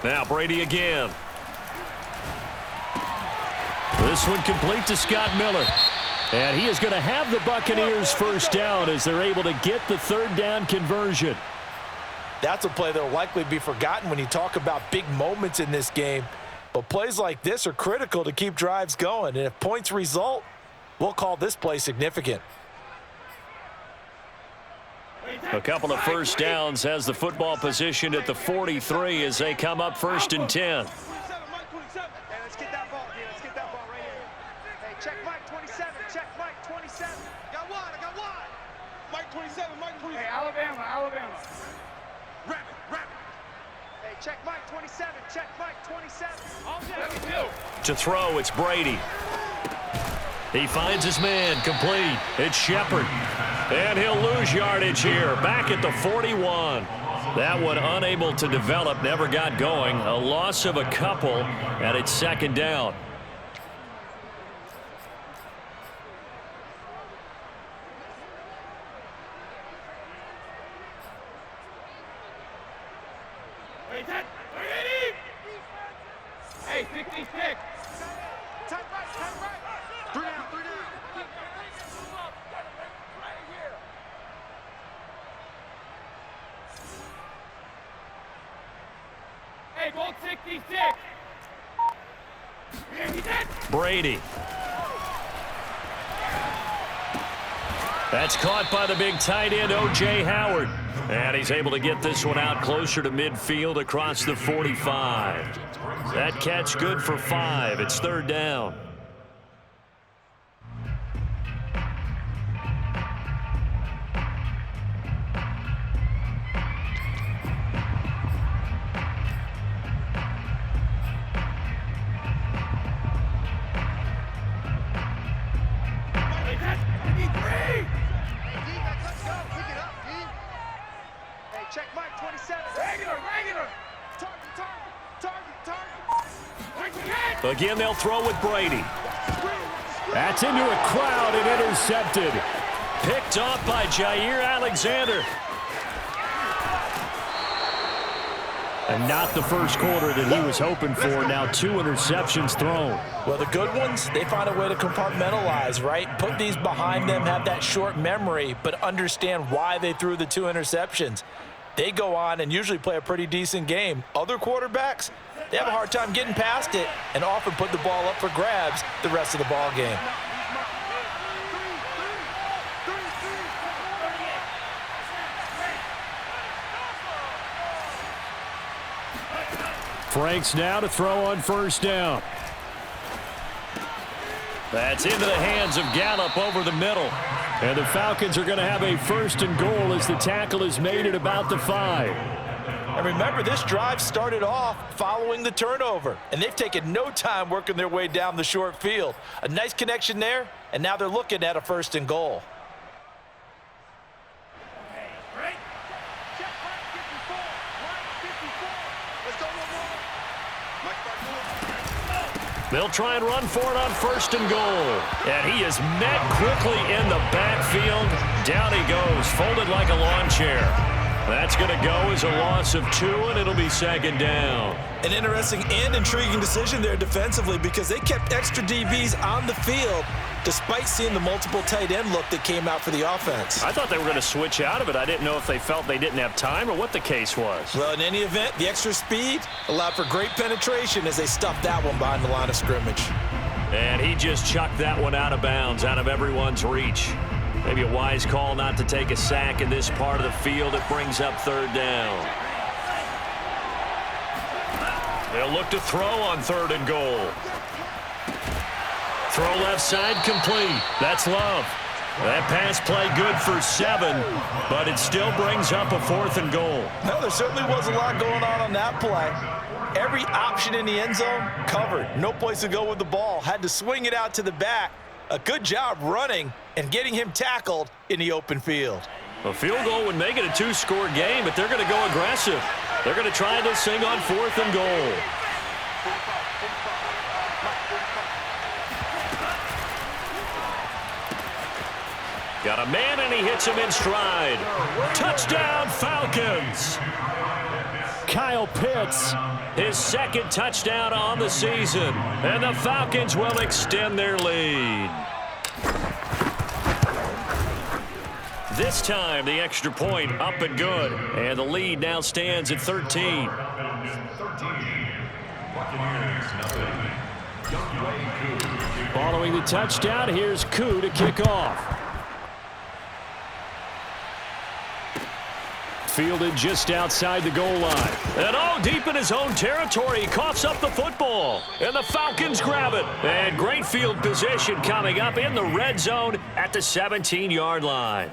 Now Brady again. This one complete to Scott Miller. And he is going to have the Buccaneers first down as they're able to get the third down conversion. That's a play that will likely be forgotten when you talk about big moments in this game. But plays like this are critical to keep drives going. And if points result, we'll call this play significant. A couple of first downs has the football positioned at the 43 as they come up 1st and 10. Check Mike 27. Check Mike 27. Got one. I got one. Mike 27. Mike 27. Hey, Alabama. Rabbit. Hey, check Mike 27. Check Mike 27. To throw, it's Brady. He finds his man, complete. It's Shepard. And he'll lose yardage here, back at the 41. That one unable to develop, never got going. A loss of a couple, and it's 2nd down. Hey, 66. Tight right. 3 down. Hey, goal 66. Brady. That's caught by the big tight end, O.J. Howard. And he's able to get this one out closer to midfield across the 45. That catch good for 5. It's 3rd down. Check Mike 27. Regular. Target. Again, they'll throw with Brady. That's into a crowd and intercepted. Picked off by Jair Alexander. And not the first quarter that he was hoping for. Now 2 interceptions thrown. Well, the good ones, they find a way to compartmentalize, right? Put these behind them, have that short memory, but understand why they threw the 2 interceptions. They go on and usually play a pretty decent game. Other quarterbacks, they have a hard time getting past it and often put the ball up for grabs the rest of the ball game. Franks now to throw on 1st down. That's into the hands of Gallup over the middle. And the Falcons are going to have a 1st and goal as the tackle is made at about the 5. And remember, this drive started off following the turnover. And they've taken no time working their way down the short field. A nice connection there, and now they're looking at a 1st and goal. They'll try and run for it on 1st and goal. And he is met quickly in the backfield. Down he goes, folded like a lawn chair. That's going to go as a loss of 2, and it'll be 2nd down. An interesting and intriguing decision there defensively because they kept extra DBs on the field despite seeing the multiple tight end look that came out for the offense. I thought they were going to switch out of it. I didn't know if they felt they didn't have time or what the case was. Well, in any event, the extra speed allowed for great penetration as they stuffed that one behind the line of scrimmage. And he just chucked that one out of bounds, out of everyone's reach. Maybe a wise call not to take a sack in this part of the field. It brings up 3rd down. They'll look to throw on 3rd and goal. Throw left side complete. That's Love. That pass play good for 7, but it still brings up a 4th and goal. No, there certainly was a lot going on that play. Every option in the end zone covered. No place to go with the ball. Had to swing it out to the back. A good job running and getting him tackled in the open field. A field goal would make it a 2-score game, but they're going to go aggressive. They're going to try this thing on 4th and goal. Got a man, and he hits him in stride. Touchdown, Falcons. Kyle Pitts. His second touchdown on the season. And the Falcons will extend their lead. This time, the extra point up and good. And the lead now stands at 13. Following the touchdown, here's Koo to kick off. Fielded just outside the goal line. And deep in his own territory, he coughs up the football. And the Falcons grab it. And great field position coming up in the red zone at the 17-yard line.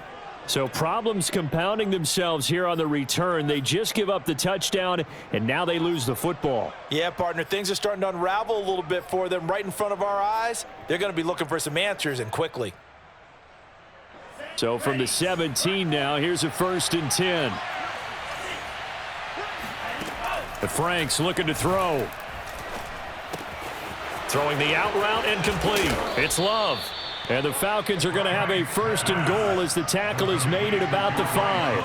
So problems compounding themselves here on the return. They just give up the touchdown, and now they lose the football. Yeah, partner, things are starting to unravel a little bit for them right in front of our eyes. They're going to be looking for some answers, and quickly. So from the 17 now, here's a 1st and 10. The Frank's looking to throw. Throwing the out route and complete. It's Love. And the Falcons are going to have a 1st and goal as the tackle is made at about the 5.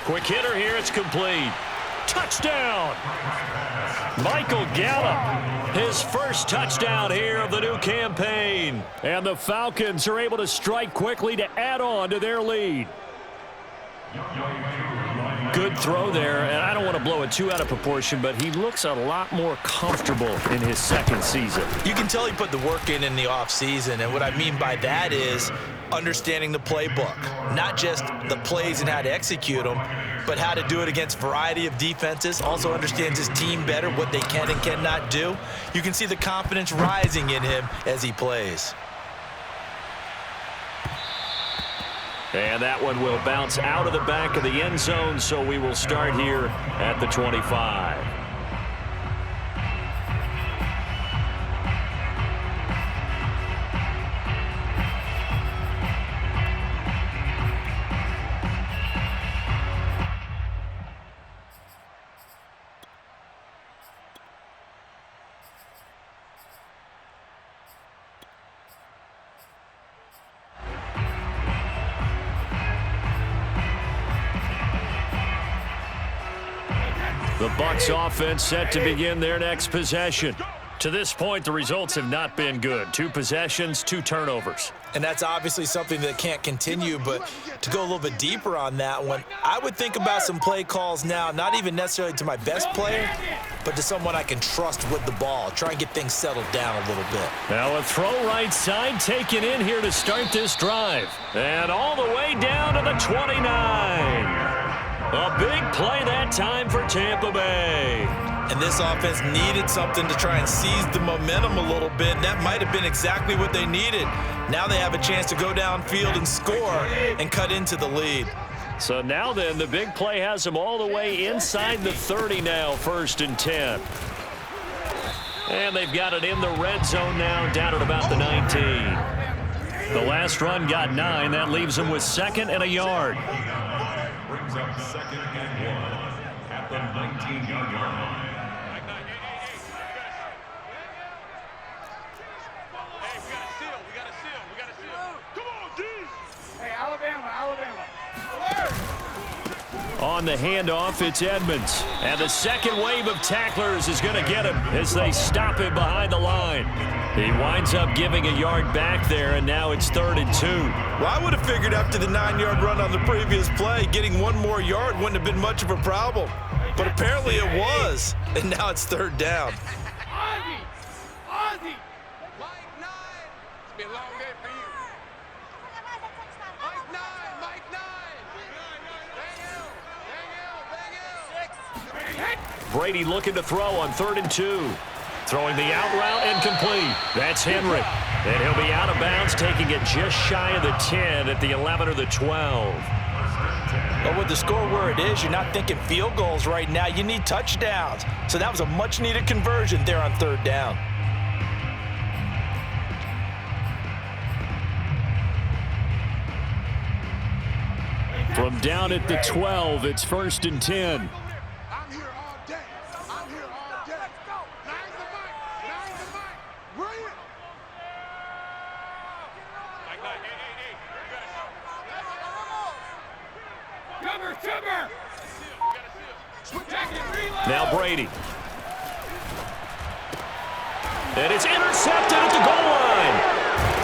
Quick hitter here. It's complete. Touchdown. Michael Gallup, his first touchdown here of the new campaign. And the Falcons are able to strike quickly to add on to their lead. Good throw there, and I don't want to blow it too out of proportion, but he looks a lot more comfortable in his second season. You can tell he put the work in the offseason, and what I mean by that is understanding the playbook. Not just the plays and how to execute them, but how to do it against a variety of defenses. Also understands his team better, what they can and cannot do. You can see the confidence rising in him as he plays. And that one will bounce out of the back of the end zone, so we will start here at the 25. The Bucs offense set to begin their next possession. To this point, the results have not been good. 2 possessions, 2 turnovers. And that's obviously something that can't continue, but to go a little bit deeper on that one, I would think about some play calls now, not even necessarily to my best player, but to someone I can trust with the ball. Try and get things settled down a little bit. Now a throw right side taken in here to start this drive. And all the way down to the 29. A big play that time for Tampa Bay. And this offense needed something to try and seize the momentum a little bit. That might have been exactly what they needed. Now they have a chance to go downfield and score and cut into the lead. So now then, the big play has them all the way inside the 30 now, 1st and 10. And they've got it in the red zone now, down at about the 19. The last run got 9. That leaves them with 2nd and a yard. Brings up 2nd and 1 at the 19-yard line. Hey, we got a seal. We got a seal. We got a seal. Come on, D. Hey, Alabama. On the handoff, it's Edmonds. And the second wave of tacklers is going to get him as they stop him behind the line. He winds up giving a yard back there, and now it's 3rd and 2. Well, I would have figured after the 9-yard run on the previous play, getting 1 more yard wouldn't have been much of a problem. But apparently it was, and now it's 3rd down. Ozzy. Mike 9. It's been a long day for you. Mike 9. Mike 9. Bang Hill. Brady looking to throw on 3rd and 2. Throwing the out route and complete. That's Henry. And he'll be out of bounds, taking it just shy of the 10 at the 11 or the 12. But with the score where it is, you're not thinking field goals right now. You need touchdowns. So that was a much-needed conversion there on 3rd down. From down at the 12, it's 1st and 10. I'm here all day. I'm here all day. Nine's the mic. Nine's the mic. Bring it. Mike 9. Hey. You gotta show. Now Brady. And it's intercepted at the goal line.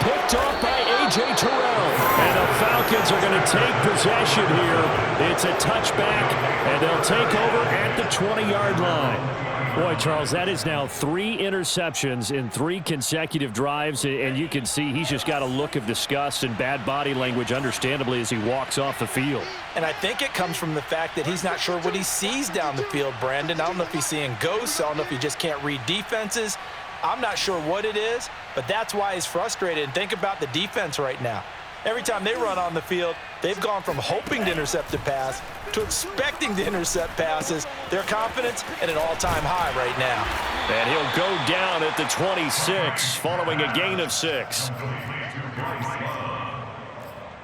Picked off by A.J. Terrell. And the Falcons are going to take possession here. It's a touchback, and they'll take over at the 20-yard line. Boy, Charles, that is now 3 interceptions in 3 consecutive drives, and you can see he's just got a look of disgust and bad body language, understandably, as he walks off the field. And I think it comes from the fact that he's not sure what he sees down the field, Brandon. I don't know if he's seeing ghosts. I don't know if he just can't read defenses. I'm not sure what it is, but that's why he's frustrated. And think about the defense right now. Every time they run on the field, they've gone from hoping to intercept a pass to expecting to intercept passes. Their confidence at an all-time high right now. And he'll go down at the 26 following a gain of 6.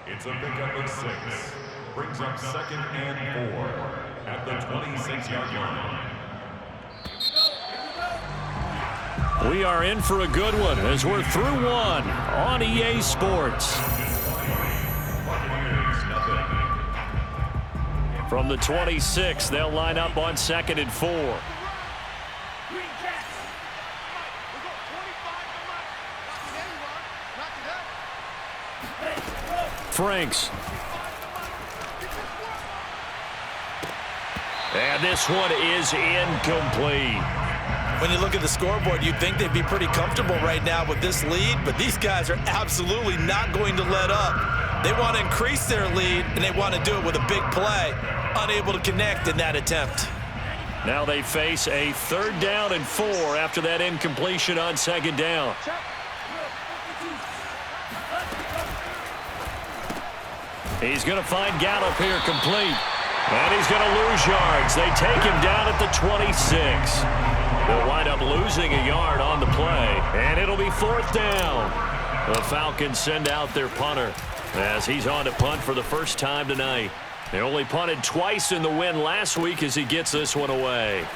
It's a pickup of 6. Brings up 2nd and 4 at the 26-yard line. We are in for a good one as we're through one on EA Sports. From the 26, they'll line up on 2nd and 4. Franks. And this one is incomplete. When you look at the scoreboard, you'd think they'd be pretty comfortable right now with this lead, but these guys are absolutely not going to let up. They want to increase their lead, and they want to do it with a big play. Unable to connect in that attempt. Now they face a 3rd down and 4 after that incompletion on 2nd down. He's going to find Gallup here complete. And he's going to lose yards. They take him down at the 26. They'll wind up losing a yard on the play. And it'll be 4th down. The Falcons send out their punter as he's on to punt for the first time tonight. They only punted twice in the win last week as he gets this one away.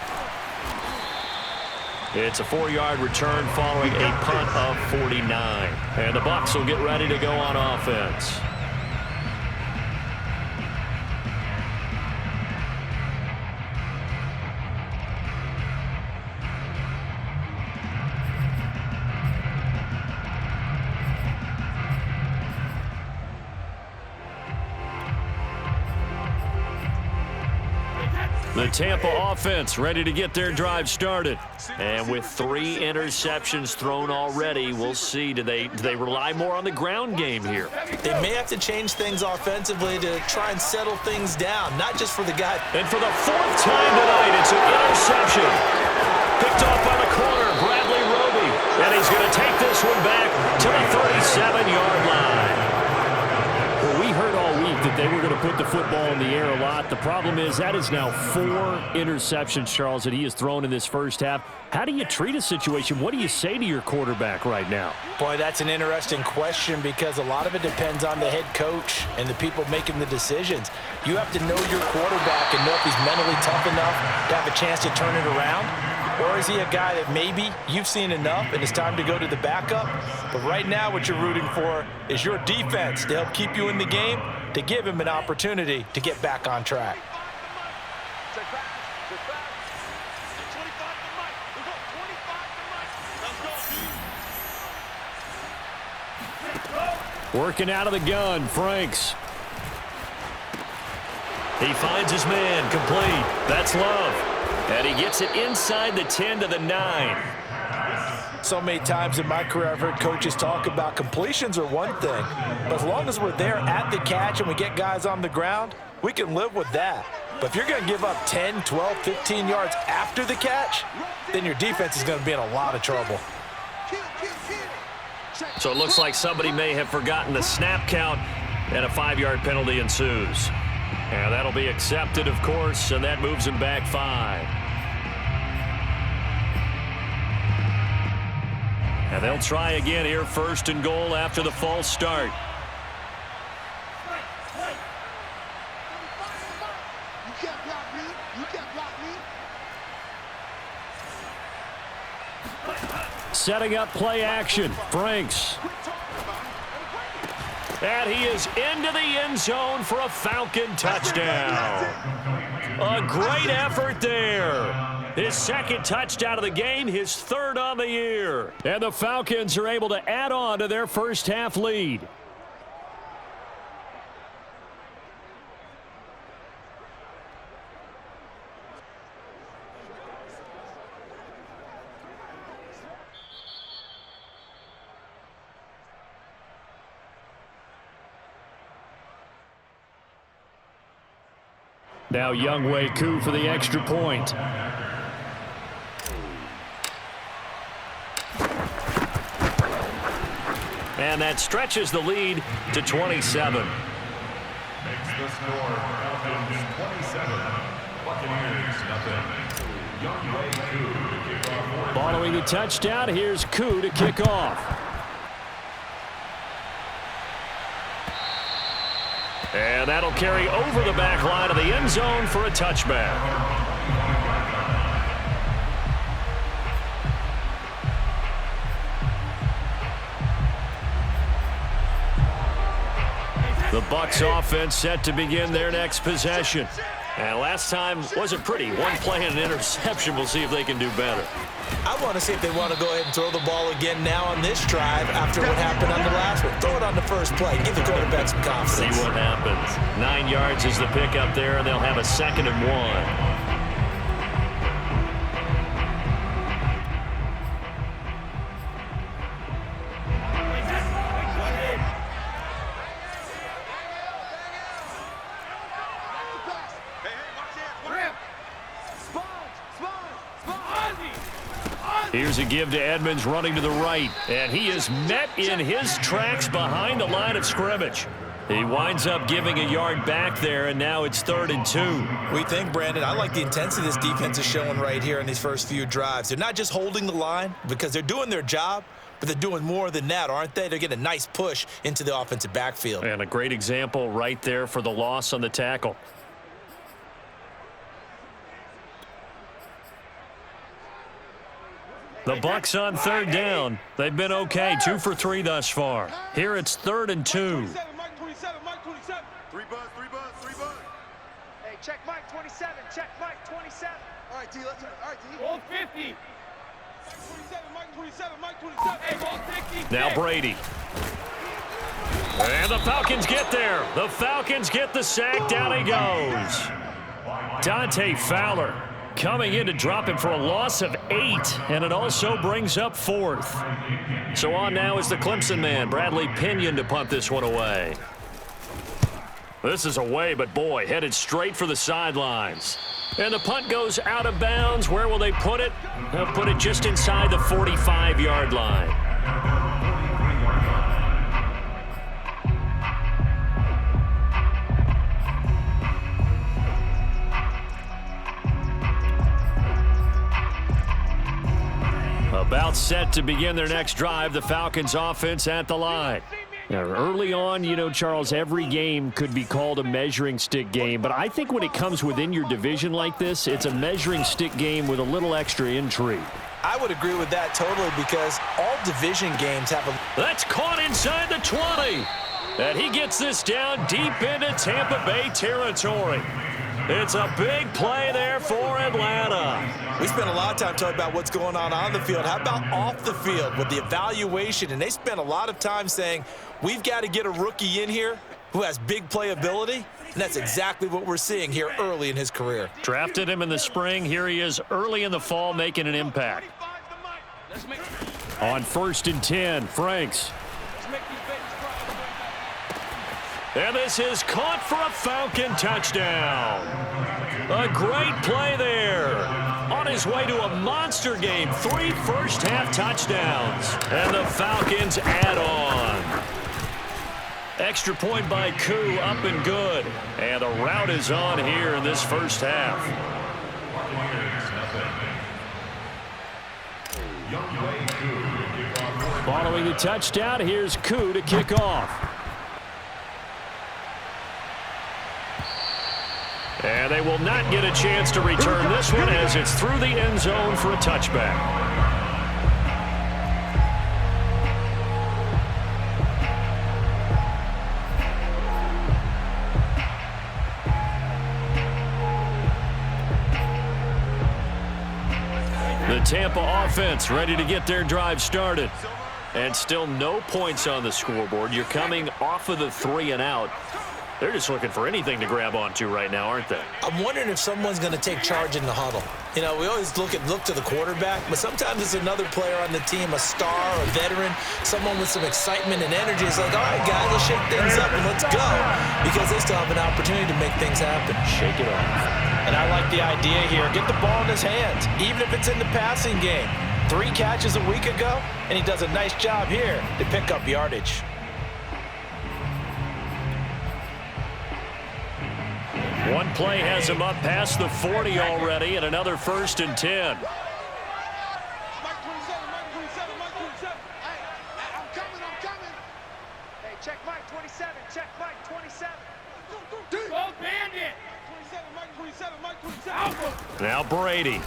It's a 4-yard return following a punt of 49. And the Bucs will get ready to go on offense. The Tampa offense ready to get their drive started. And with 3 interceptions thrown already, we'll see. Do they rely more on the ground game here? They may have to change things offensively to try and settle things down, not just for the guy. And for the 4th time tonight, it's an interception. Picked off by the corner, Bradley Roby. And he's going to take this one back to the 37-yard line. Well, we heard all week that they were going to put the football in the air a lot. The problem is that is now 4 interceptions, Charles, that he has thrown in this first half. How do you treat a situation? What do you say to your quarterback right now? Boy, that's an interesting question because a lot of it depends on the head coach and the people making the decisions. You have to know your quarterback and know if he's mentally tough enough to have a chance to turn it around. Or is he a guy that maybe you've seen enough and it's time to go to the backup? But right now what you're rooting for is your defense to help keep you in the game, to give him an opportunity to get back on track. Working out of the gun, Franks. He finds his man, complete. That's Love. And he gets it inside the 10 to the 9. So many times in my career I've heard coaches talk about completions are one thing, but as long as we're there at the catch and we get guys on the ground, we can live with that. But if you're going to give up 10, 12, 15 yards after the catch, then your defense is going to be in a lot of trouble. So it looks like somebody may have forgotten the snap count, and a 5-yard penalty ensues. And that'll be accepted, of course, and that moves him back 5. And they'll try again here, 1st and goal after the false start. Setting up play action. Franks. And he is into the end zone for a Falcon touchdown. A great effort there. His second touchdown of the game, his third on the year. And the Falcons are able to add on to their first half lead. Now Younghoe Koo for the extra point. And that stretches the lead to 27. Makes the score Falcons 27, Buccaneers nothing. Younghoe Koo to kick off. Following the touchdown, here's Koo to kick off. And that'll carry over the back line of the end zone for a touchback. The Bucs offense set to begin their next possession. And last time wasn't pretty. One play and an interception. We'll see if they can do better. I want to see if they want to go ahead and throw the ball again now on this drive after what happened on the last one. Throw it on the first play. Give the quarterback some confidence. See what happens. 9 yards is the pickup there, and they'll have a 2nd and 1. Here's a give to Edmonds running to the right, and he is met in his tracks behind the line of scrimmage. He winds up giving a yard back there, and now it's 3rd and 2. We think, Brandon, I like the intensity this defense is showing right here in these first few drives. They're not just holding the line because they're doing their job, but they're doing more than that, aren't they? They're getting a nice push into the offensive backfield. And a great example right there for the loss on the tackle. The Bucs on 3rd down. They've been okay, 2 for 3 thus far. Here it's 3rd and 2. Mike 27, Mike 27. 3 buzz, 3 buzz, 3 buzz. Hey, check Mike 27, check Mike 27. All right, D, let's go. All right, D. Ball 50. Mike 27, Mike 27. Hey, ball 50. Now Brady. And the Falcons get there. The Falcons get the sack. Down he goes. Dante Fowler coming in to drop him for a loss of 8, and it also brings up 4th. So on now is the Clemson man, Bradley Pinion, to punt this one away. This is away, but boy, headed straight for the sidelines. And the punt goes out of bounds. Where will they put it? They'll put it just inside the 45-yard line. About set to begin their next drive, the Falcons offense at the line. Now, early on, you know, Charles, every game could be called a measuring stick game, but I think when it comes within your division like this, it's a measuring stick game with a little extra intrigue. I would agree with that totally because all division games have a... That's caught inside the 20. And he gets this down deep into Tampa Bay territory. It's a big play there for Atlanta. We spent a lot of time talking about what's going on the field. How about off the field with the evaluation? And they spent a lot of time saying, we've got to get a rookie in here who has big playability. And that's exactly what we're seeing here early in his career. Drafted him in the spring. Here he is early in the fall making an impact. On 1st and 10, Franks. And this is caught for a Falcon touchdown. A great play there. On his way to a monster game, 3 first-half touchdowns. And the Falcons add on. Extra point by Koo, up and good. And the route is on here in this first half. Following the touchdown, here's Koo to kick off. And they will not get a chance to return this one as it's through the end zone for a touchback. Tampa offense ready to get their drive started. And still no points on the scoreboard. You're coming off of the 3 and out. They're just looking for anything to grab onto right now, aren't they? I'm wondering if someone's going to take charge in the huddle. You know, we always look to the quarterback, but sometimes it's another player on the team, a star, a veteran, someone with some excitement and energy. It's like, all right, guys, let's shake things up and let's go, because they still have an opportunity to make things happen. Shake it off. And I like the idea here. Get the ball in his hands, even if it's in the passing game. 3 catches a week ago, and he does a nice job here to pick up yardage. One play has him up past the 40 already, and another 1st and 10. Mike 27, Mike 27, Mike 27. Hey, I'm coming. Hey, check Mike 27, check Mike 27. Go bandit. 27, Mike 27, Mike 27. Now Brady.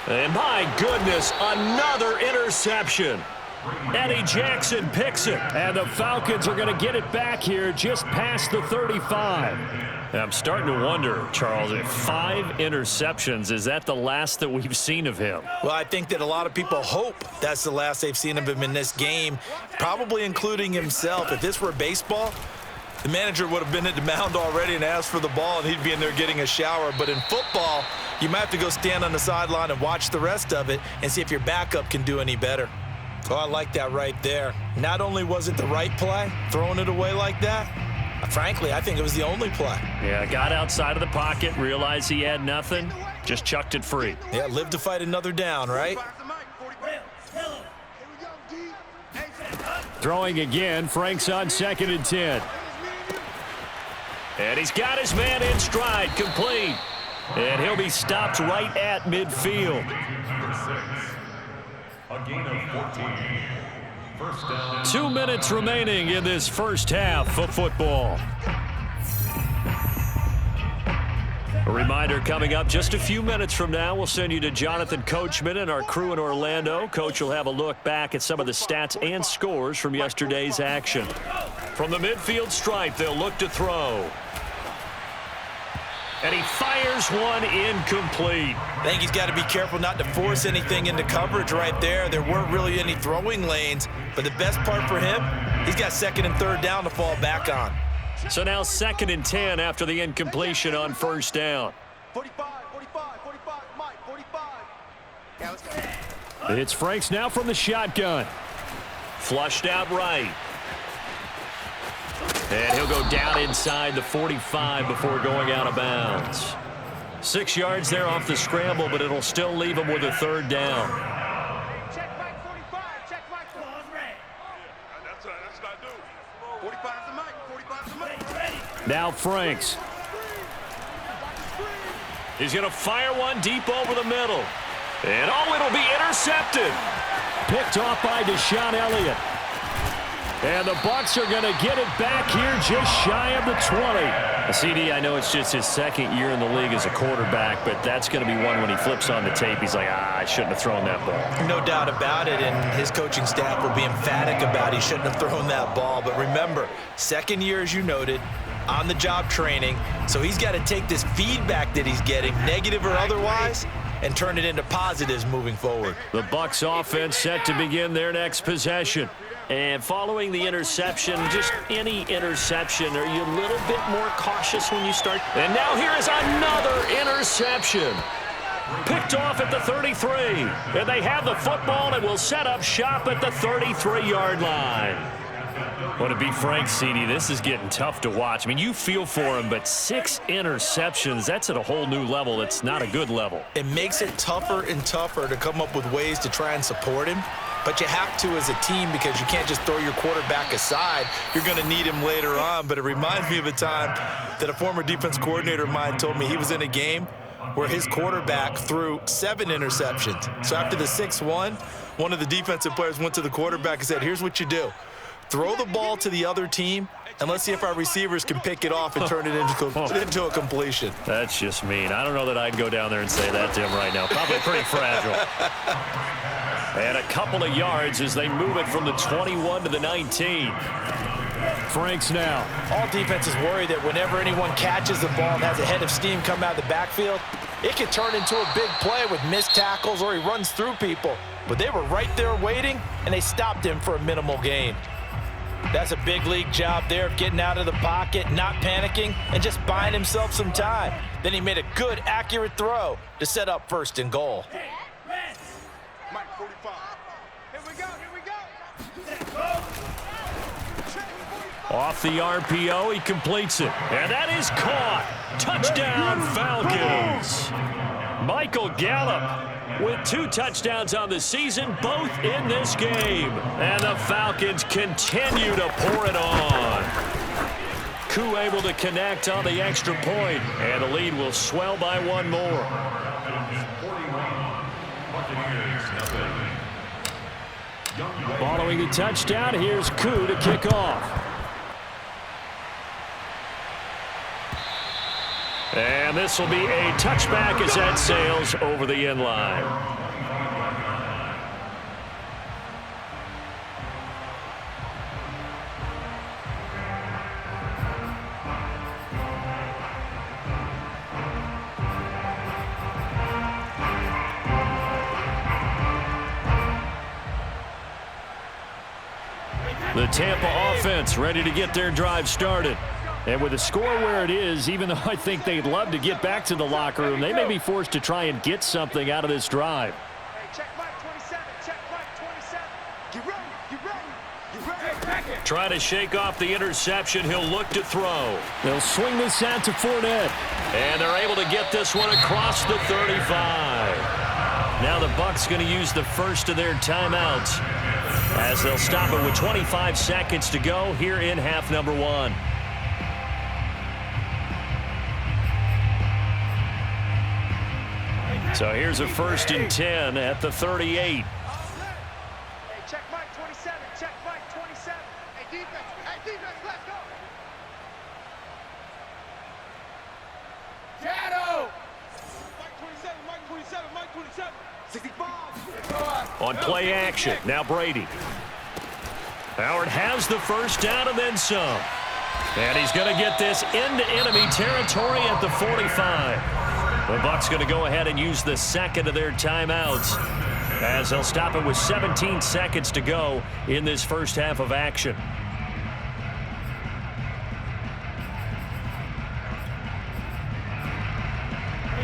And my goodness, another interception. Eddie Jackson picks it, and the Falcons are going to get it back here just past the 35. And I'm starting to wonder, Charles, if 5 interceptions, is that the last that we've seen of him? Well, I think that a lot of people hope that's the last they've seen of him in this game, probably including himself. If this were baseball, the manager would have been at the mound already and asked for the ball, and he'd be in there getting a shower. But in football, you might have to go stand on the sideline and watch the rest of it and see if your backup can do any better. So I like that right there. Not only was it the right play, throwing it away like that, frankly, I think it was the only play. Yeah, got outside of the pocket, realized he had nothing, just chucked it free. Yeah, live to fight another down, right? Throwing again, Frank's on 2nd and 10. And he's got his man in stride, complete. And he'll be stopped right at midfield. A gain of 14. First down. 2 minutes remaining in this first half of football. A reminder coming up just a few minutes from now, we'll send you to Jonathan Coachman and our crew in Orlando. Coach will have a look back at some of the stats and scores from yesterday's action. From the midfield stripe, they'll look to throw. And he fires one incomplete. I think he's got to be careful not to force anything into coverage right there. There weren't really any throwing lanes, but the best part for him, he's got 2nd and 3rd down to fall back on. So now 2nd and 10 after the incompletion on 1st down. 45, Mike, 45. Yeah, let's go. It's Franks now from the shotgun. Flushed out right. And he'll go down inside the 45 before going out of bounds. 6 yards there off the scramble, but it'll still leave him with a 3rd down. Check Mike 45, check Mike 45. That's what I do. 45's the Mike. Now Franks. He's going to fire one deep over the middle. And it'll be intercepted. Picked off by Deshaun Elliott. And the Bucs are going to get it back here just shy of the 20. CD, I know it's just his 2nd year in the league as a quarterback, but that's going to be one when he flips on the tape. He's like, I shouldn't have thrown that ball. No doubt about it, and his coaching staff will be emphatic about he shouldn't have thrown that ball. But remember, 2nd year, as you noted, on-the-job training, so he's got to take this feedback that he's getting, negative or otherwise, and turn it into positives moving forward. The Bucs offense set to begin their next possession. And following the interception, just any interception, are you a little bit more cautious when you start? And now here is another interception. Picked off at the 33. And they have the football and will set up shop at the 33-yard line. Well, to be frank, CD, this is getting tough to watch. I mean, you feel for him, but 6 interceptions, that's at a whole new level. It's not a good level. It makes it tougher and tougher to come up with ways to try and support him. But you have to as a team because you can't just throw your quarterback aside. You're going to need him later on. But it reminds me of a time that a former defense coordinator of mine told me he was in a game where his quarterback threw 7 interceptions. So after the 6-1, one of the defensive players went to the quarterback and said, here's what you do. Throw the ball to the other team, and let's see if our receivers can pick it off and turn it into a completion. That's just mean. I don't know that I'd go down there and say that to him right now. Probably pretty fragile. And a couple of yards as they move it from the 21 to the 19. Franks now. All defenses worry that whenever anyone catches the ball and has a head of steam come out of the backfield, It could turn into a big play with missed tackles or he runs through people. But they were right there waiting, and they stopped him for a minimal gain. That's a big league job there of getting out of the pocket, not panicking, and just buying himself some time. Then he made a good, accurate throw to set up 1st and goal. Mike 45. Here we go, here we go. Off the RPO, he completes it. And that is caught. Touchdown, Falcons. Michael Gallup with 2 touchdowns on the season, both in this game. And the Falcons continue to pour it on. Koo able to connect on the extra point, and the lead will swell by 1 more. Following the touchdown, here's Koo to kick off. And this will be a touchback as that sails over the end line. The Tampa offense ready to get their drive started. And with the score where it is, even though I think they'd love to get back to the locker room, they may be forced to try and get something out of this drive. Hey, check Mike 27, check Mike 27. Get ready, get ready, get ready. Trying to shake off the interception, he'll look to throw. They'll swing this out to Fournette. And they're able to get this one across the 35. Now the Bucs going to use the first of their timeouts as they'll stop it with 25 seconds to go here in half number 1. So here's a 1st and 10 at the 38. Hey, check Mike 27, check Mike 27. Hey, defense, let's go. Shadow. Mike 27, Mike 27, Mike 27. 65. On play action, now Brady. Howard has the first down and then some. And he's going to get this into enemy territory at the 45. The Bucs going to go ahead and use the second of their timeouts as they'll stop it with 17 seconds to go in this first half of action.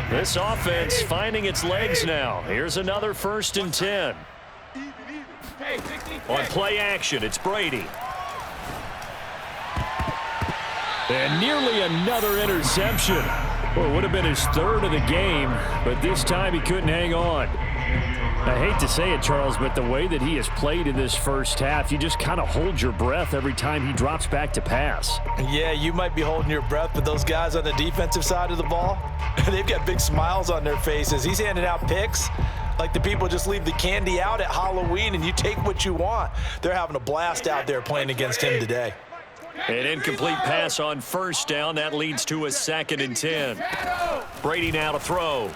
This offense finding its legs now. Here's another 1st and 10. On play action, it's Brady. And nearly another interception. Well, it would have been his 3rd of the game, but this time he couldn't hang on. I hate to say it, Charles, but the way that he has played in this first half, you just kind of hold your breath every time he drops back to pass. Yeah, you might be holding your breath, but those guys on the defensive side of the ball, they've got big smiles on their faces. He's handing out picks like the people just leave the candy out at Halloween and you take what you want. They're having a blast out there playing against him today. An incomplete pass on 1st down. That leads to a 2nd and 10. Brady now to throw.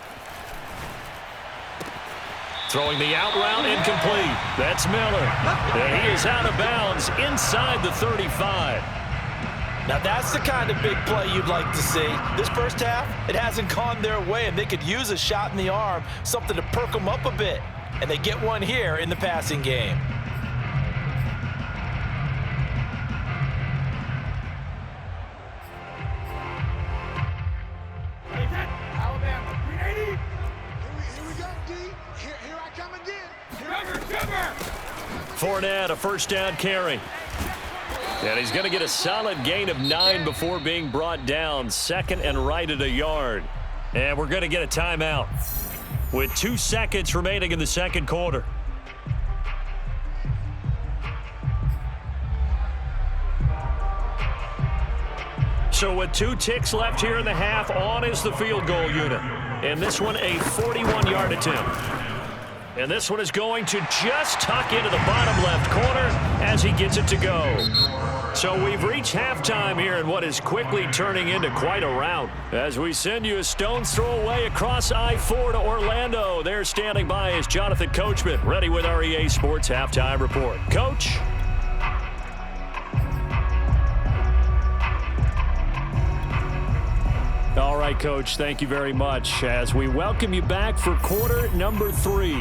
Throwing the out route, incomplete. That's Miller. And he is out of bounds inside the 35. Now that's the kind of big play you'd like to see. This first half, it hasn't gone their way, and they could use a shot in the arm, something to perk them up a bit. And they get one here in the passing game. Fournette, a 1st down carry. And he's going to get a solid gain of 9 before being brought down. 2nd and right at a yard. And we're going to get a timeout with 2 seconds remaining in the 2nd quarter. So with 2 ticks left here in the half, on is the field goal unit. And this one a 41-yard attempt. And this one is going to just tuck into the bottom left corner as he gets it to go. So we've reached halftime here in what is quickly turning into quite a rout. As we send you a stone's throw away across I-4 to Orlando. There standing by is Jonathan Coachman, ready with our EA Sports Halftime Report. Coach? All right. right, Coach. Thank you very much as we welcome you back for quarter number 3.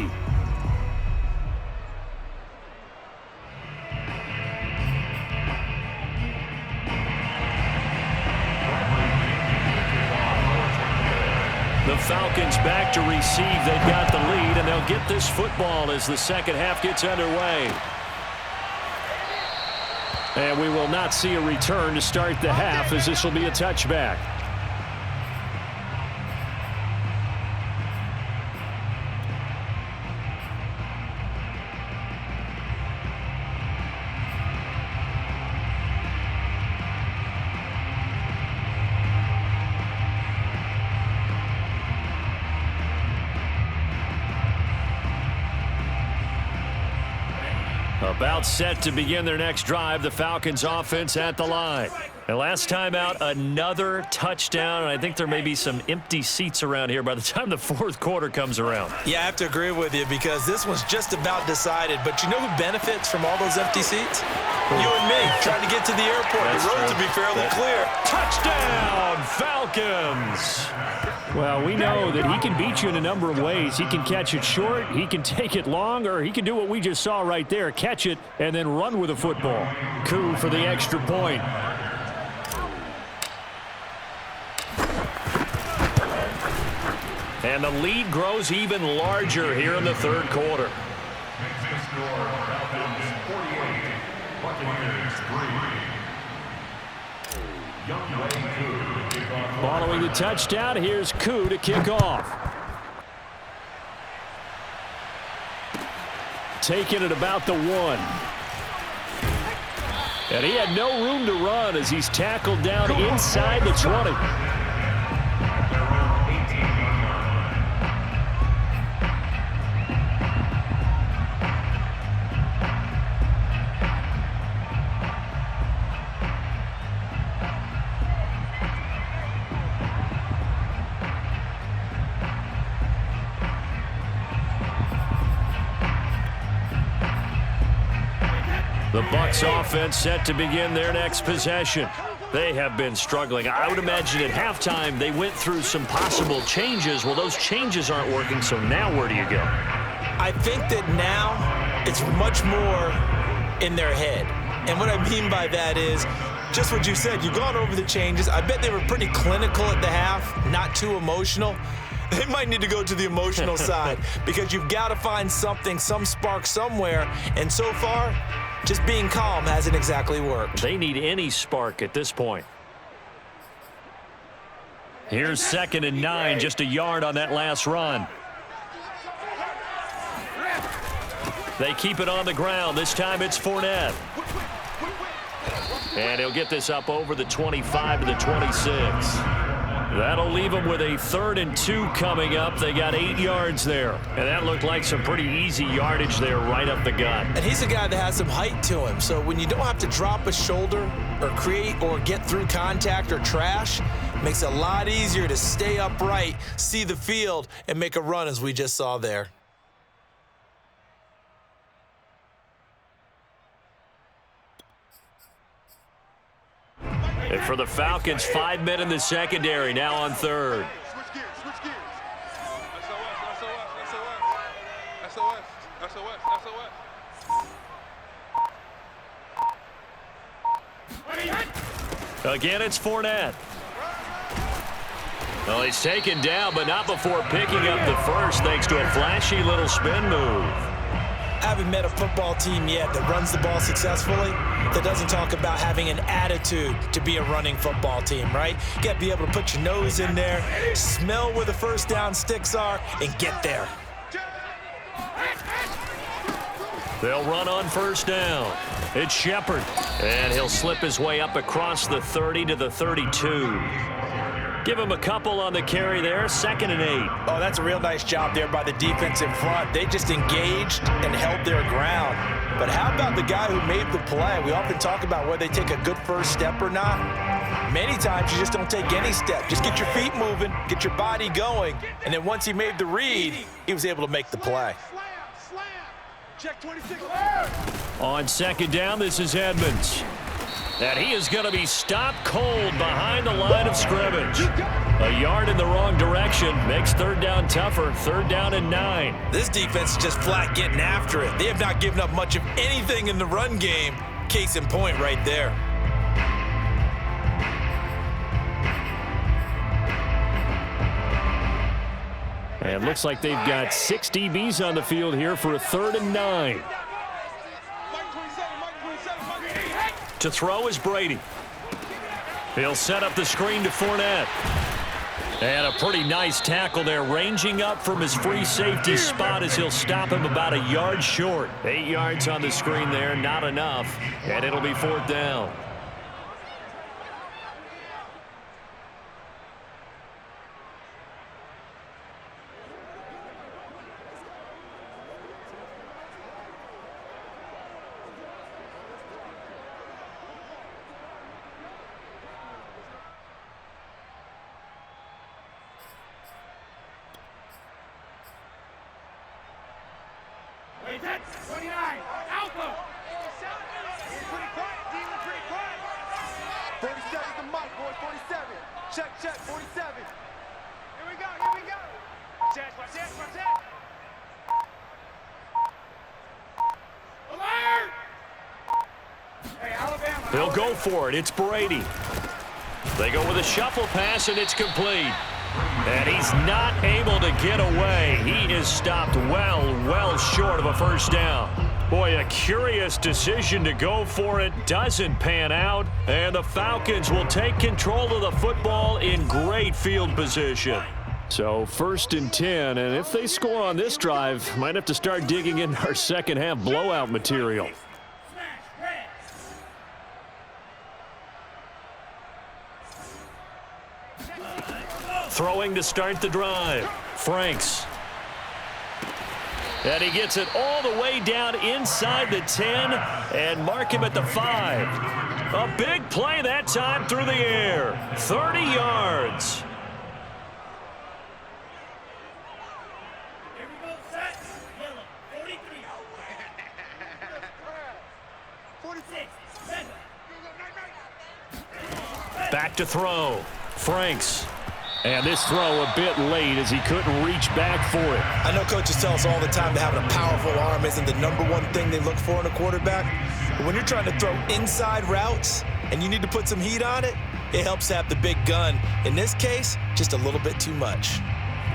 The Falcons back to receive. They've got the lead, and they'll get this football as the second half gets underway. And we will not see a return to start the half, as this will be a touchback. About set to begin their next drive, the Falcons offense at the line. And last time out, another touchdown, and I think there may be some empty seats around here by the time the fourth quarter comes around. Yeah, I have to agree with you because this one's just about decided. But you know who benefits from all those empty seats? You and me, trying to get to the airport. The roads will be fairly clear. Touchdown, Falcons! Well, we know that he can beat you in a number of ways. He can catch it short, he can take it long, or he can do what we just saw right there, catch it and then run with the football. Coup for the extra point. And the lead grows even larger here in the third quarter. Following the touchdown, here's Coup to kick off. Taking it about the 1. And he had no room to run as he's tackled down inside the 20. The Bucs offense set to begin their next possession. They have been struggling. I would imagine at halftime they went through some possible changes. Well, those changes aren't working, so now where do you go? I think that now it's much more in their head. And what I mean by that is just what you said. You've gone over the changes. I bet they were pretty clinical at the half, not too emotional. They might need to go to the emotional side because you've got to find something, some spark somewhere. And so far, just being calm hasn't exactly worked. They need any spark at this point. Here's 2nd and 9, just a yard on that last run. They keep it on the ground. This time it's Fournette. And he'll get this up over the 25 to the 26. That'll leave them with a 3rd and 2 coming up. They got 8 yards there. And that looked like some pretty easy yardage there right up the gut. And he's a guy that has some height to him. So when you don't have to drop a shoulder or create or get through contact or trash, it makes it a lot easier to stay upright, see the field, and make a run as we just saw there. And for the Falcons, 5 men in the secondary, now on 3rd. Switch gears, switch gears. SOS. Again, it's Fournette. Well, he's taken down, but not before picking up the first, thanks to a flashy little spin move. I haven't met a football team yet that runs the ball successfully that doesn't talk about having an attitude to be a running football team, right? You got to be able to put your nose in there, smell where the first down sticks are, and get there. They'll run on 1st down. It's Shepard, and he'll slip his way up across the 30 to the 32. Give him a couple on the carry there, 2nd and 8. Oh, that's a real nice job there by the defense in front. They just engaged and held their ground. But how about the guy who made the play? We often talk about whether they take a good first step or not. Many times you just don't take any step. Just get your feet moving, get your body going, and then once he made the read, he was able to make the play. Check 26. On 2nd down, this is Edmonds. And he is going to be stopped cold behind the line of scrimmage. A yard in the wrong direction makes third down tougher. Third down and 9. This defense is just flat getting after it. They have not given up much of anything in the run game. Case in point right there. And it looks like they've got 6 DBs on the field here for a third and 9. To throw is Brady. He'll set up the screen to Fournette. And a pretty nice tackle there, ranging up from his free safety spot as he'll stop him about a yard short. 8 yards on the screen there, not enough. And it'll be fourth down. He'll go for it. It's Brady. They go with a shuffle pass, and it's complete. And he's not able to get away. He is stopped well short of a first down. Boy, a curious decision to go for it. Doesn't pan out. And the Falcons will take control of the football in great field position. So first and 10, and if they score on this drive, might have to start digging in our second half blowout material. Throwing to start the drive. Franks. And he gets it all the way down inside the 10 and mark him at the 5. A big play that time through the air. 30 yards. Back to throw. Franks. And this throw a bit late as he couldn't reach back for it. I know coaches tell us all the time that having a powerful arm isn't the #1 thing they look for in a quarterback. But when you're trying to throw inside routes and you need to put some heat on it, it helps have the big gun. In this case, just a little bit too much.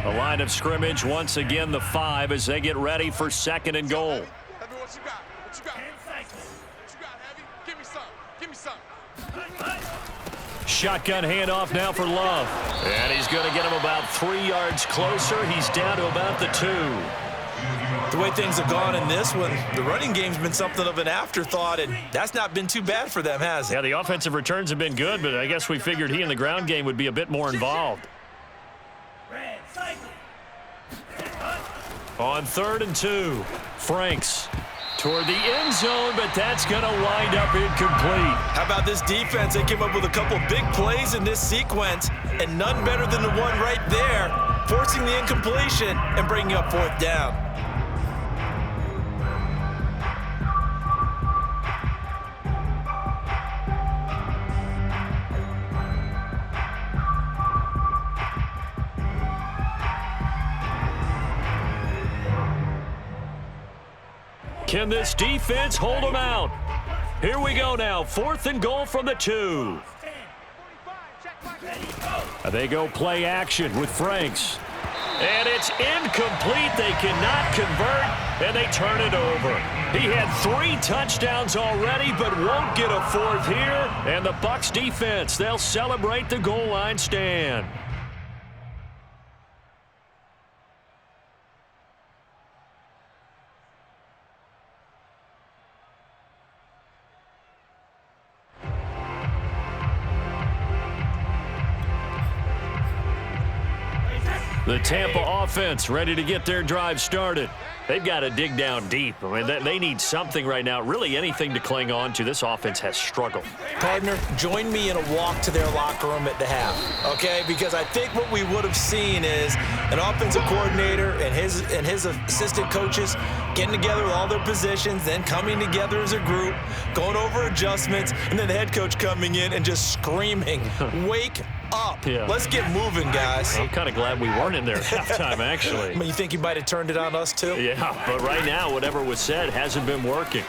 The line of scrimmage, once again, the 5 as they get ready for second and goal. Heavy, what you got? What you got? What you got, Heavy? Give me some. Give me some. Shotgun handoff now for Love. And he's going to get him about 3 yards closer. He's down to about the 2. The way things have gone in this one, the running game's been something of an afterthought, and that's not been too bad for them, has it? Yeah, the offensive returns have been good, but I guess we figured he in the ground game would be a bit more involved. On 3rd and 2, Franks toward the end zone, but that's going to wind up incomplete. How about this defense? They came up with a couple big plays in this sequence, and none better than the one right there, forcing the incompletion and bringing up 4th down. Can this defense hold them out? Here we go now. 4th and goal from the 2. They go play action with Franks. And it's incomplete. They cannot convert, and they turn it over. He had 3 touchdowns already, but won't get a 4th here. And the Bucs defense, they'll celebrate the goal line stand. The Tampa offense ready to get their drive started. They've got to dig down deep. I mean, they need something right now, really anything to cling on to. This offense has struggled. Partner, join me in a walk to their locker room at the half, okay? Because I think what we would have seen is an offensive coordinator and his assistant coaches getting together with all their positions, then coming together as a group, going over adjustments, and then the head coach coming in and just screaming, wake up. Yeah. Let's get moving, guys. I'm kind of glad we weren't in there at halftime, actually. I mean, you think he might have turned it on us, too? Yeah, but right now, whatever was said hasn't been working.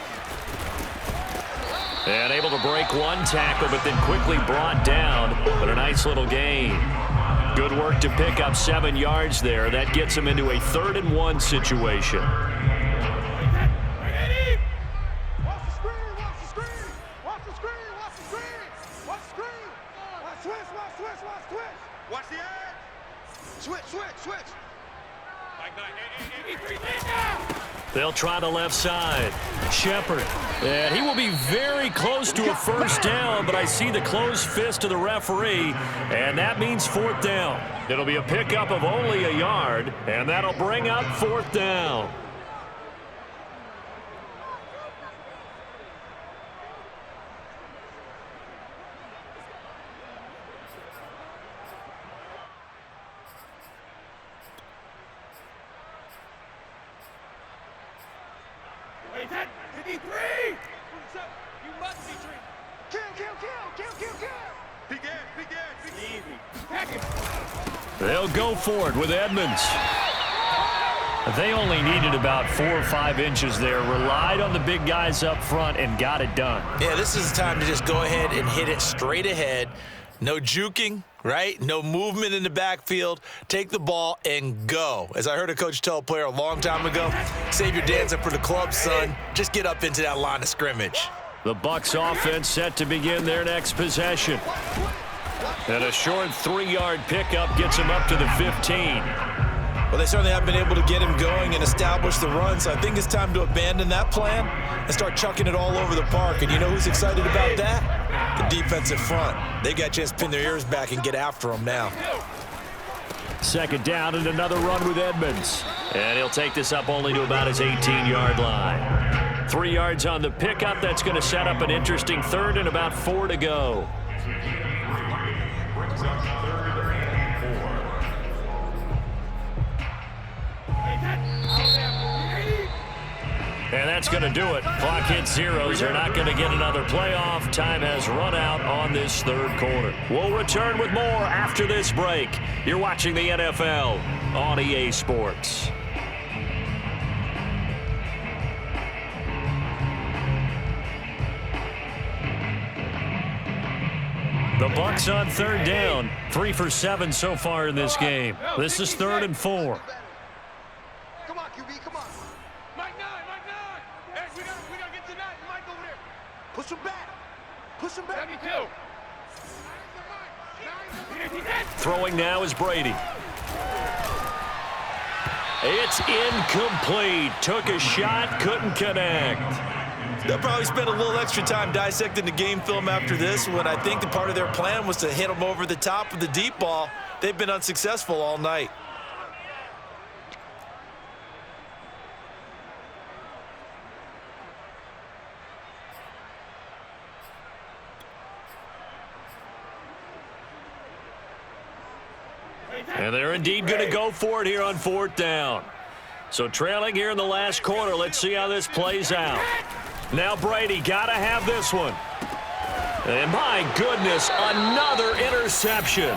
And able to break one tackle, but then quickly brought down. But a nice little gain. Good work to pick up 7 yards there. That gets him into a 3rd and 1 situation. Watch the edge. Switch. They'll try the left side. Shepard. And he will be very close to a first down, but I see the closed fist of the referee, and that means 4th down. It'll be a pickup of only a yard, and that'll bring up 4th down. They'll go for it with Edmonds. They only needed about 4 or 5 inches there, relied on the big guys up front, and got it done. Yeah, this is the time to just go ahead and hit it straight ahead. No juking, right? No movement in the backfield. Take the ball and go. As I heard a coach tell a player a long time ago, save your dancing for the club, son. Just get up into that line of scrimmage. The Bucs offense set to begin their next possession. And a short 3-yard pickup gets him up to the 15. Well, they certainly have been able to get him going and establish the run, so I think it's time to abandon that plan and start chucking it all over the park. And you know who's excited about that? The defensive front. They got a chance to pin their ears back and get after him now. 2nd down and another run with Edmonds. And he'll take this up only to about his 18-yard line. 3 yards on the pickup. That's going to set up an interesting 3rd and about 4 to go. Brings up 3rd and 4. And that's going to do it. Clock hits zeros. They're not going to get another playoff. Time has run out on this 3rd quarter. We'll return with more after this break. You're watching the NFL on EA Sports. The Bucs on 3rd down. 3 for 7 so far in this game. This is 3rd and 4. Come on, QB, come on. Mike 9. Hey, we gotta get to 9. Mike over there. Push him back. 72. Throwing now is Brady. It's incomplete. Took a shot, couldn't connect. They'll probably spend a little extra time dissecting the game film after this when I think the part of their plan was to hit them over the top of the deep ball. They've been unsuccessful all night. And they're indeed going to go for it here on 4th down. So trailing here in the last quarter. Let's see how this plays out. Now Brady got to have this one. And my goodness, another interception.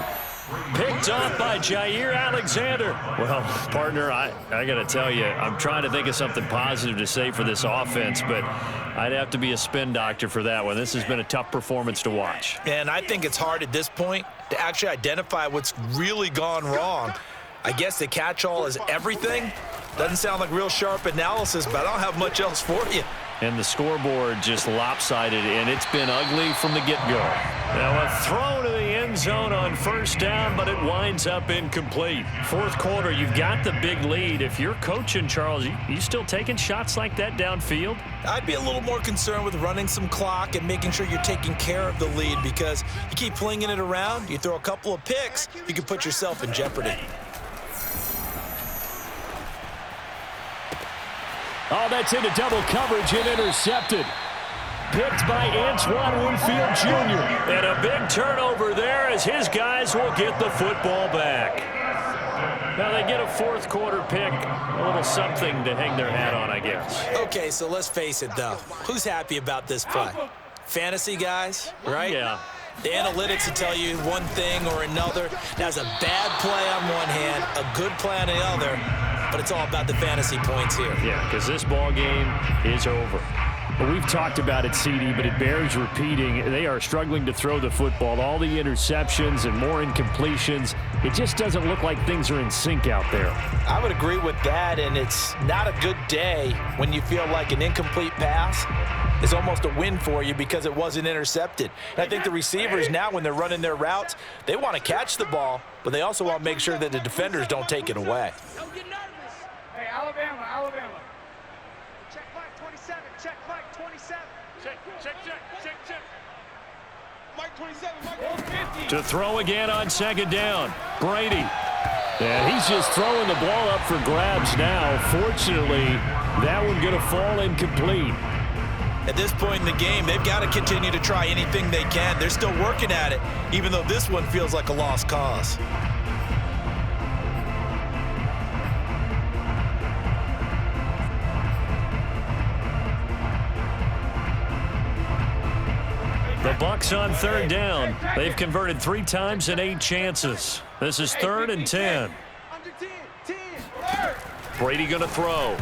Picked off by Jair Alexander. Well, partner, I got to tell you, I'm trying to think of something positive to say for this offense, but I'd have to be a spin doctor for that one. This has been a tough performance to watch. And I think it's hard at this point to actually identify what's really gone wrong. I guess the catch-all is everything. Doesn't sound like real sharp analysis, but I don't have much else for you. And the scoreboard just lopsided, and it's been ugly from the get-go. Now a throw to the end zone on 1st down, but it winds up incomplete. 4th quarter, you've got the big lead. If you're coaching, Charles, you still taking shots like that downfield? I'd be a little more concerned with running some clock and making sure you're taking care of the lead, because you keep flinging it around, you throw a couple of picks, you can put yourself in jeopardy. Oh, that's into double coverage and intercepted. Picked by Antoine Winfield Jr. And a big turnover there as his guys will get the football back. Now they get a fourth quarter pick, a little something to hang their hat on, I guess. Okay, so let's face it, though. Who's happy about this play? Fantasy guys, right? Yeah. The analytics will tell you one thing or another. That's a bad play on one hand, a good play on the other, but it's all about the fantasy points here. Yeah, because this ball game is over. Well, we've talked about it, CD, but it bears repeating. They are struggling to throw the football. All the interceptions and more incompletions. It just doesn't look like things are in sync out there. I would agree with that, and it's not a good day when you feel like an incomplete pass is almost a win for you because it wasn't intercepted. And I think the receivers now, when they're running their routes, they want to catch the ball, but they also want to make sure that the defenders don't take it away. Don't get nervous. Hey, Alabama. Check Mike 27. Check Mike 27. Check. Mike 27. Mike 50. To throw again on second down. Brady. And he's just throwing the ball up for grabs now. Fortunately, that one going to fall incomplete. At this point in the game, they've got to continue to try anything they can. They're still working at it, even though this one feels like a lost cause. The Bucs on third down. They've converted 3 times in 8 chances. This is 3rd and 10. Under 10. Brady going to throw.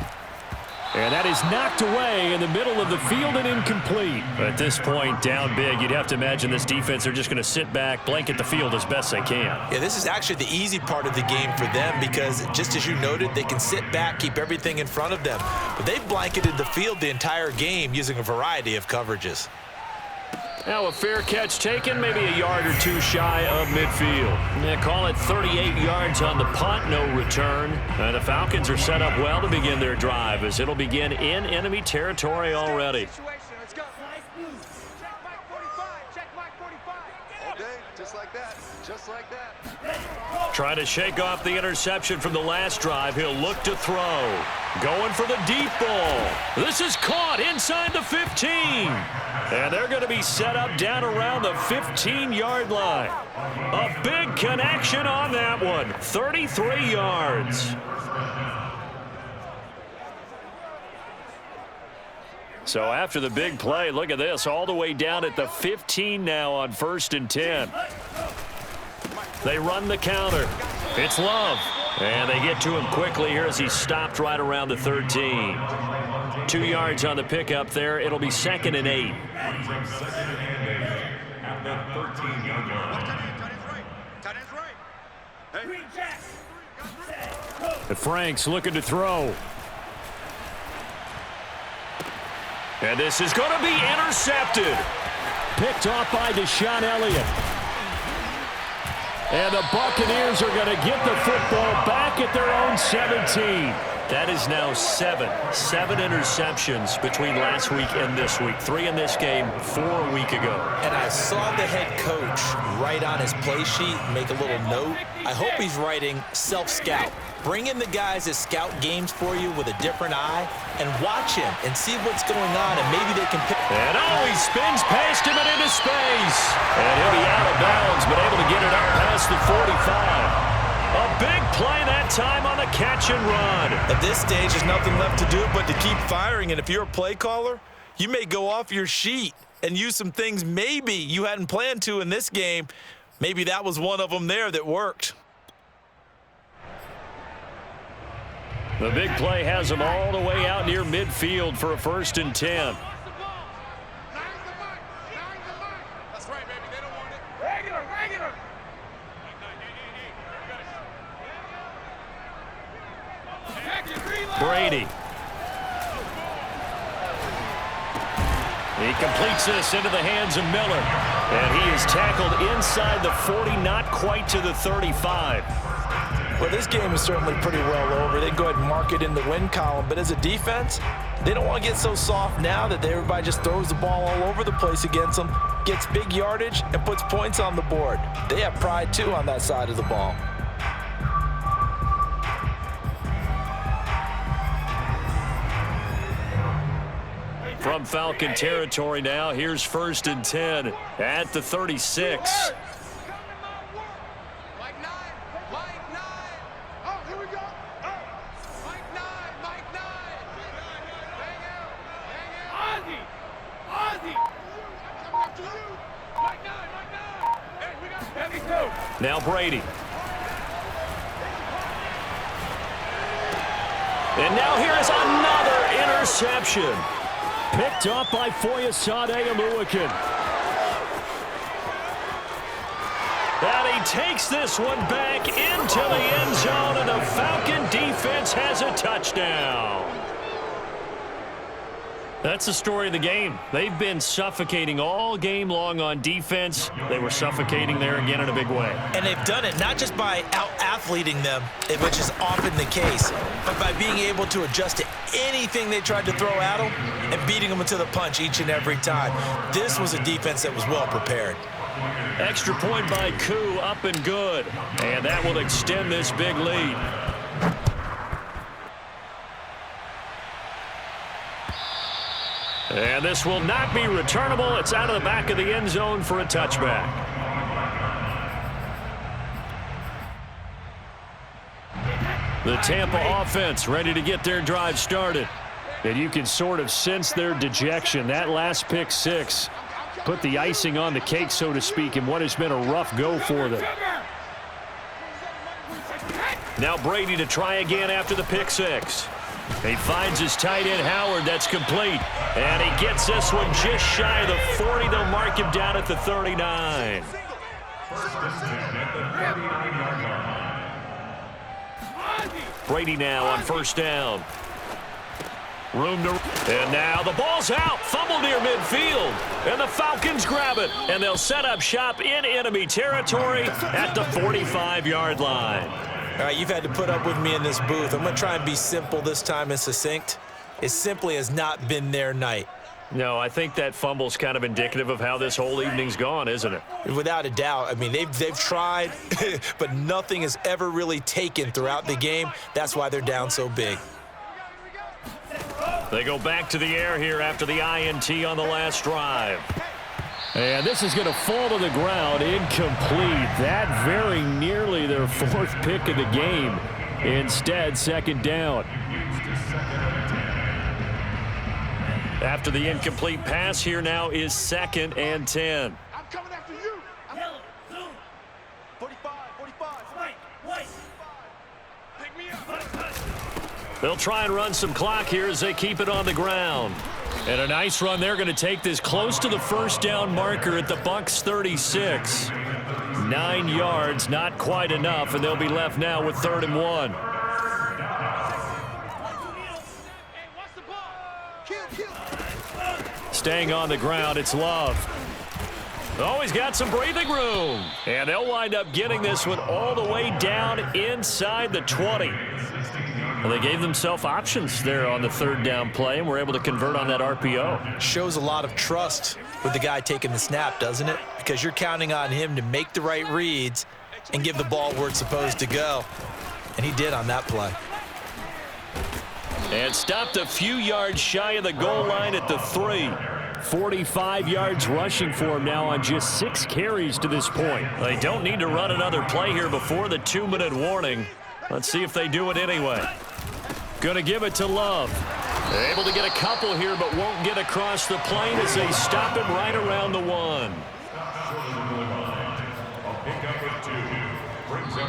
And that is knocked away in the middle of the field and incomplete. At this point, down big, you'd have to imagine this defense, they're just going to sit back, blanket the field as best they can. Yeah, this is actually the easy part of the game for them because, just as you noted, they can sit back, keep everything in front of them. But they've blanketed the field the entire game using a variety of coverages. Now a fair catch taken, maybe a yard or 2 shy of midfield. They call it 38 yards on the punt, no return. The Falcons are set up well to begin their drive as it'll begin in enemy territory already. Let's go. Check Mike 45. Check Mike 45. All day, just like that. Trying to shake off the interception from the last drive. He'll look to throw. Going for the deep ball. This is caught inside the 15. And they're going to be set up down around the 15-yard line. A big connection on that one. 33 yards. So after the big play, look at this. All the way down at the 15 now on 1st and 10. They run the counter. It's Love. And they get to him quickly here as he's stopped right around the 13. 2 yards on the pickup there. It'll be 2nd and 8. The Franks looking to throw. And this is going to be intercepted. Picked off by Deshaun Elliott. And the Buccaneers are going to get the football back at their own 17. That is now 7 interceptions between last week and this week. 3 in this game, 4 a week ago. And I saw the head coach write on his play sheet, make a little note. I hope he's writing self-scout. Bring in the guys that scout games for you with a different eye and watch him and see what's going on, and maybe they can pick. And he spins past him and into space. And he'll be out of bounds, but able to get it up past the 45. A big play that time on the catch and run. At this stage, there's nothing left to do but to keep firing, and if you're a play caller, you may go off your sheet and use some things maybe you hadn't planned to in this game. Maybe that was one of them there that worked. The big play has them all the way out near midfield for a 1st and 10. That's right, baby. They don't want it. Regular. Brady. He completes this into the hands of Miller. And he is tackled inside the 40, not quite to the 35. Well, this game is certainly pretty well over. They can go ahead and mark it in the win column. But as a defense, they don't want to get so soft now that everybody just throws the ball all over the place against them, gets big yardage, and puts points on the board. They have pride, too, on that side of the ball. from Falcon territory now. Here's 1st and 10 at the 36. Now Brady. And now here is another interception. Picked up by Foyesade Oluwakin. And he takes this one back into the end zone, and the Falcon defense has a touchdown. That's the story of the game. They've been suffocating all game long on defense. They were suffocating there again in a big way. And they've done it not just by out-athleting them, which is often the case, but by being able to adjust to anything they tried to throw at them and beating them to the punch each and every time. This was a defense that was well prepared. Extra point by Koo, up and good. And that will extend this big lead. And this will not be returnable. It's out of the back of the end zone for a touchback. The Tampa offense ready to get their drive started. And you can sort of sense their dejection. That last pick six put the icing on the cake, so to speak, in what has been a rough go for them. Now Brady to try again after the pick six. He finds his tight end, Howard. That's complete. And he gets this one just shy of the 40. They'll mark him down at the 39. Brady now on 1st down. And now the ball's out. Fumble near midfield. And the Falcons grab it. And they'll set up shop in enemy territory at the 45-yard line. All right, you've had to put up with me in this booth. I'm going to try and be simple this time and succinct. It simply has not been their night. No, I think that fumble's kind of indicative of how this whole evening's gone, isn't it? Without a doubt. I mean, they've tried, but nothing has ever really taken throughout the game. That's why they're down so big. They go back to the air here after the INT on the last drive. And this is going to fall to the ground, incomplete. That very nearly their 4th pick of the game. Instead, 2nd down. After the incomplete pass, here now is 2nd and 10. I'm coming after you. 45. White. Pick me up. They'll try and run some clock here as they keep it on the ground. And a nice run. They're going to take this close to the 1st down marker at the Bucs 36. 9 yards, not quite enough, and they'll be left now with 3rd and 1. Staying on the ground, it's Love. Oh, he's got some breathing room. And they'll wind up getting this one all the way down inside the 20. Well, they gave themselves options there on the 3rd down play and were able to convert on that RPO. Shows a lot of trust with the guy taking the snap, doesn't it? Because you're counting on him to make the right reads and give the ball where it's supposed to go. And he did on that play. And stopped a few yards shy of the goal line at the 3. 45 yards rushing for him now on just 6 carries to this point. They don't need to run another play here before the 2-minute warning. Let's see if they do it anyway. Going to give it to Love. They're able to get a couple here, but won't get across the plane as they stop him right around the 1.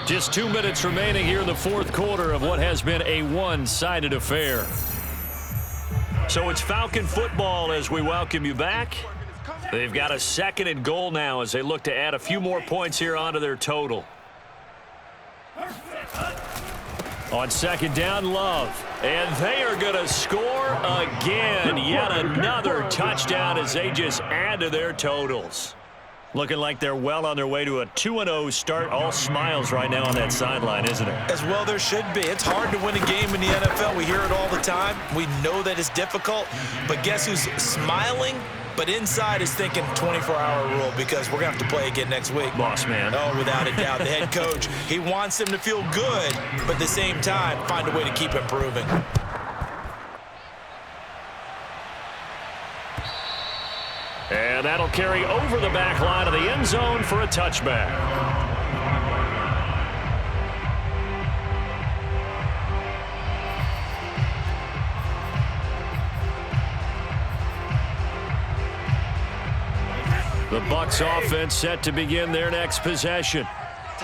Just 2 minutes remaining here in the 4th quarter of what has been a one-sided affair. So it's Falcon football as we welcome you back. They've got a 2nd and goal now as they look to add a few more points here onto their total. On 2nd down, Love. And they are going to score again. Yet another touchdown as they just add to their totals. Looking like they're well on their way to a 2-0 start. All smiles right now on that sideline, isn't it? As well there should be. It's hard to win a game in the NFL. We hear it all the time. We know that it's difficult. But guess who's smiling? But inside is thinking 24-hour rule because we're going to have to play again next week. Boss man. Oh, without a doubt. The head coach, he wants them to feel good, but at the same time, find a way to keep improving. And that'll carry over the back line of the end zone for a touchback. The Bucs offense set to begin their next possession.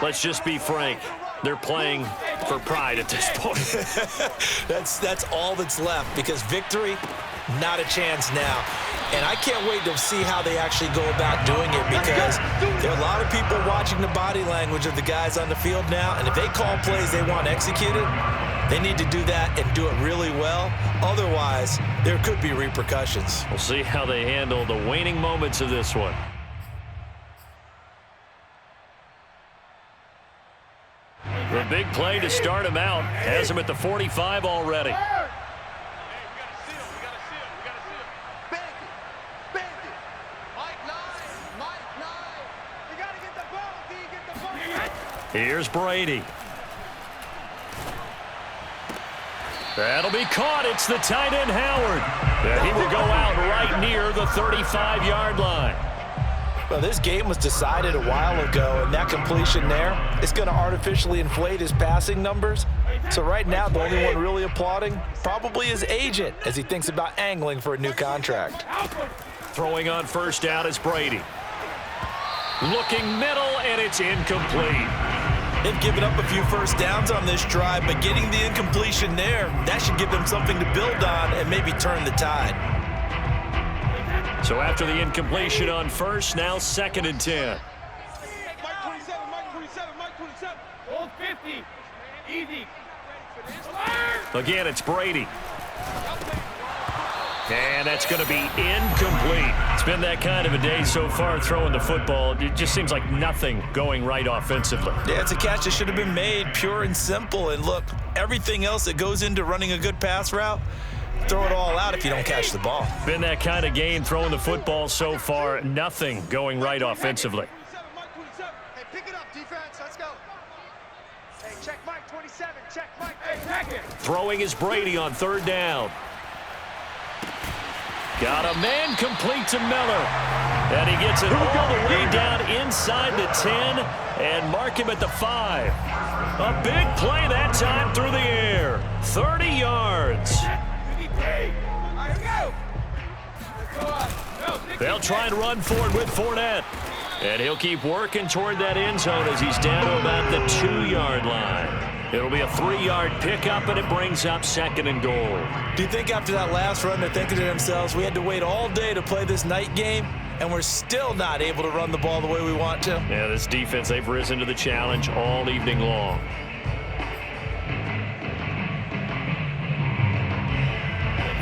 Let's just be frank. They're playing for pride at this point. That's all that's left, because victory, not a chance now. And I can't wait to see how they actually go about doing it, because there are a lot of people watching the body language of the guys on the field now, and if they call plays they want executed, they need to do that and do it really well. Otherwise, there could be repercussions. We'll see how they handle the waning moments of this one. The big play to start him out has him at the 45 already. Here's Brady. That'll be caught. It's the tight end, Howard. And he will go out right near the 35-yard line. Well, this game was decided a while ago, and that completion there is going to artificially inflate his passing numbers. So right now, the only one really applauding probably his agent as he thinks about angling for a new contract. Throwing on first down is Brady. Looking middle, and it's incomplete. They've given up a few first downs on this drive, but getting the incompletion there, that should give them something to build on and maybe turn the tide. So after the incompletion on first, now 2nd and 10. Mike 27, Mike 27, Mike 27. Hold 50. Easy. Again, it's Brady. And that's going to be incomplete. It's been that kind of a day so far throwing the football. It just seems like nothing going right offensively. Yeah, it's a catch that should have been made, pure and simple. And look, everything else that goes into running a good pass route, throw it all out if you don't catch the ball. Been that kind of game throwing the football so far. Nothing going right offensively. Hey, pick it up, defense. Let's go. Hey, check Mike 27. Check Mike. Hey, check it. Throwing is Brady on 3rd down. Got a man complete to Miller. And he gets it all the way down inside the 10 and mark him at the 5. A big play that time through the air. 30 yards. They'll try and run forward with Fournette. And he'll keep working toward that end zone as he's down to about the 2-yard line. It'll be a 3-yard pickup, and it brings up 2nd and goal. Do you think after that last run they're thinking to themselves, we had to wait all day to play this night game, and we're still not able to run the ball the way we want to? Yeah, this defense, they've risen to the challenge all evening long.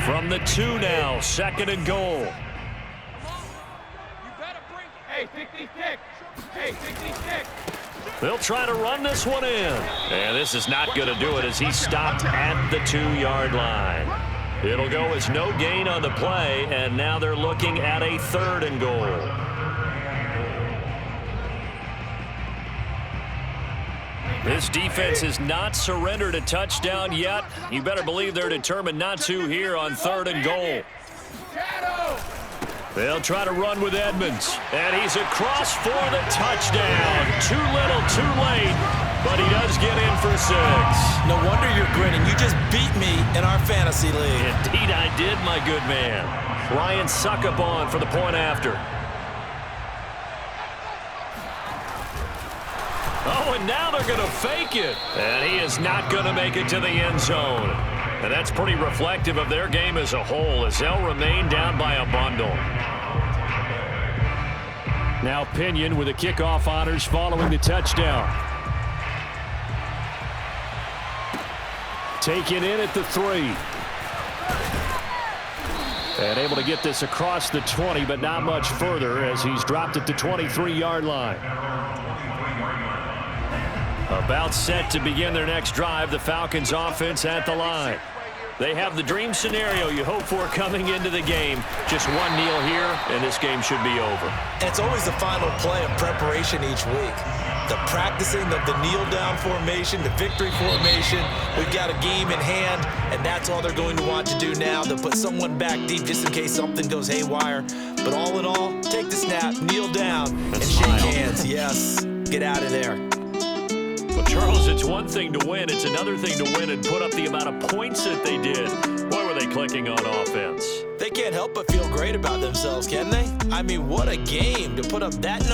From the 2 now, 2nd and goal. Hey, 66. Hey, 66. They'll try to run this one in. And this is not going to do it as he's stopped at the 2-yard line. It'll go as no gain on the play, and now they're looking at a 3rd and goal. This defense has not surrendered a touchdown yet. You better believe they're determined not to here on 3rd and goal. They'll try to run with Edmonds, and he's across for the touchdown. Too little, too late, but he does get in for 6. No wonder you're grinning. You just beat me in our fantasy league. Indeed I did, my good man. Ryan Succop for the point after. Oh, and now they're going to fake it. And he is not going to make it to the end zone. And that's pretty reflective of their game as a whole, as they'll remain down by a bundle. Now Pinion with the kickoff honors following the touchdown. Taken in at the 3. And able to get this across the 20, but not much further as he's dropped at the 23-yard line. About set to begin their next drive, the Falcons offense at the line. They have the dream scenario you hope for coming into the game. Just one kneel here, and this game should be over. And it's always the final play of preparation each week. The practicing of the kneel-down formation, the victory formation. We've got a game in hand, and that's all they're going to want to do now. They'll put someone back deep just in case something goes haywire. But all in all, take the snap, kneel down, and shake hands. Yes, get out of there. Well, Charles, it's one thing to win. It's another thing to win and put up the amount of points that they did. Boy, were they clicking on offense. They can't help but feel great about themselves, can they? I mean, what a game to put up that